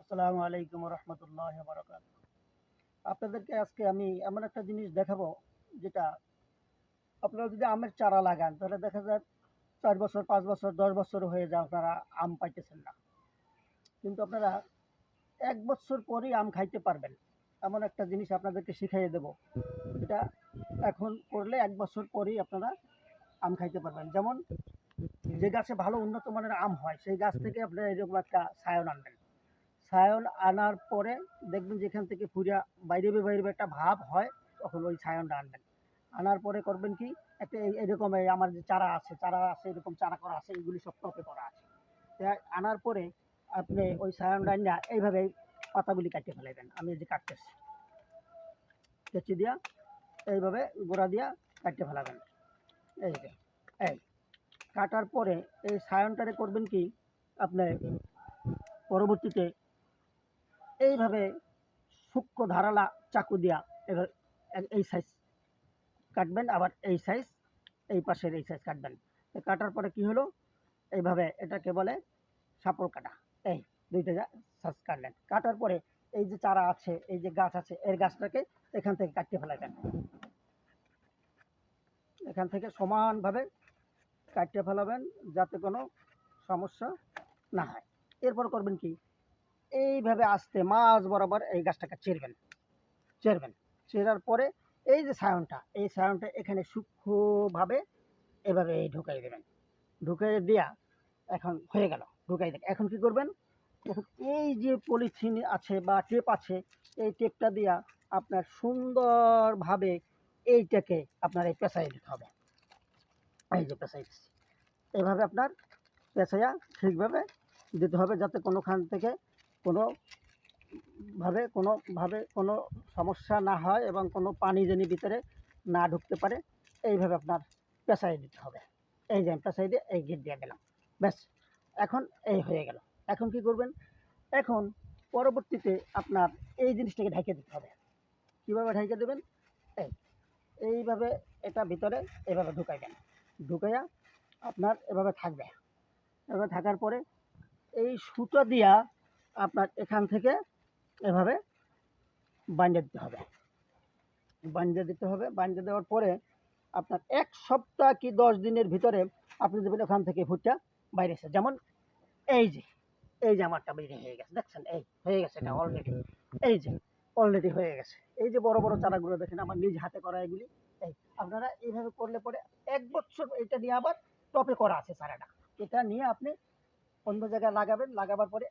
আসসালামু আলাইকুম রহমতুল্লাহ বারাকাত। আপনাদেরকে আজকে আমি এমন একটা জিনিস দেখাবো, যেটা আপনারা যদি আমের চারা লাগান তাহলে দেখা যায় 4 বছর, 5 বছর, 10 বছর হয়ে যায় আপনারা আম পাইতেছেন না। কিন্তু আপনারা 1 বছর পরেই আম খাইতে পারবেন। এমন একটা জিনিস আপনাদেরকে শিখাইয়ে দেব, যেটা এখন করলে 1 বছর পরেই আপনারা আম খাইতে পারবেন। যেমন, যে গাছে ভালো উন্নত মানের আম হয় সেই গাছ থেকে আপনারা এরকম একটা সায়ন আনবেন। সায়ন আনার পরে দেখবেন যেখান থেকে ফুরিয়া বাইরে বাইরে একটা ভাব হয়, তখন ওই সায়নটা আনবেন। আনার পরে করবেন কি, একটা এরকম আমার যে চারা আছে এরকম চারা করা আছে, এগুলি সব টপে করা আছে। আনার পরে আপনি ওই সায়নটা না এইভাবে পাতাগুলি কাটিয়ে ফেলাইবেন। আমি এই যে কাটতেছি, কেচি দিয়া এইভাবে গোড়া দিয়া কাটিয়ে ফেলাবেন। এই যে এই কাটার পরে এই সায়নটারে করবেন কি, আপনি পরবর্তীতে এইভাবে সূক্ষ্ম ধারালা চাকু দিয়া এবার এই সাইজ কাটবেন, আবার এই সাইজ, এই পাশের এই সাইজ কাটবেন। কাটার পরে কি হলো, এইভাবে এটাকে বলে সাপড় কাটা। এই দুইটা সাইজ কাটলেন, কাটার পরে এই যে চারা আছে, এই যে গাছ আছে, এর গাছটাকে এখান থেকে কাটতে ফেলাবেন। এখান থেকে সমানভাবে কাটতে ফেলাবেন, যাতে কোনো সমস্যা না হয়। এরপর করবেন কি, এইভাবে আস্তে মাছ বরাবর এই গাছটাকে চেরবেন। চেরার পরে এই যে সায়নটা, এই সায়নটা এখানে সূক্ষ্মভাবে এভাবে ঢুকাই দেবেন। ঢুকাই দিয়া এখন হয়ে গেল, ঢুকাই দেন। এখন কি করবেন, এখন এই যে পলিথিন আছে বা টেপ আছে, এই টেপটা দিয়া আপনার সুন্দরভাবে এইটাকে আপনার এই পেঁচাই দিতে হবে। এই যে পেঁচাই দিচ্ছি, এইভাবে আপনার পেঁচাইয়া ঠিকভাবে দিতে হবে, যাতে কোনোখান থেকে কোনোভাবে কোনো সমস্যা না হয় এবং কোনো পানি যেন ভিতরে না ঢুকতে পারে। এইভাবে আপনার পেঁচাই দিতে হবে। এই যে পেঁচাই দিয়ে এই গিট দিয়ে গেলাম, ব্যাস। এখন এই হয়ে গেল। এখন কি করবেন, এখন পরবর্তীতে আপনার এই জিনিসটাকে ঢেকে দিতে হবে। কীভাবে ঢেকে দেবেন, এই এইভাবে এটা ভিতরে এভাবে ঢুকাইবেন। ঢুকাইয়া আপনার এভাবে থাকবে। এভাবে থাকার পরে এই সুতো দিয়া আপনার এখান থেকে এভাবে বাঁধে দিতে হবে। বাঁধে দেওয়ার পরে আপনার 1 সপ্তাহ কি 10 দিনের ভিতরে আপনি দেবেন ওখান থেকে ফুটটা বাইরেছে। যেমন এই যে আমারটা বেরিয়ে হয়ে গেছে, দেখছেন, এই হয়ে গেছে, এটা অলরেডি, এই যে অলরেডি হয়ে গেছে। এই যে বড় বড় চারাগুলো দেখেন আমার নিজ হাতে করা, এগুলি এই আপনারা এইভাবে করলে পরে 1 বছর এটা নিয়ে আবার টপে করা আছে চারাটা, এটা নিয়ে আপনি অন্য জায়গায় লাগাবেন। লাগাবার পরে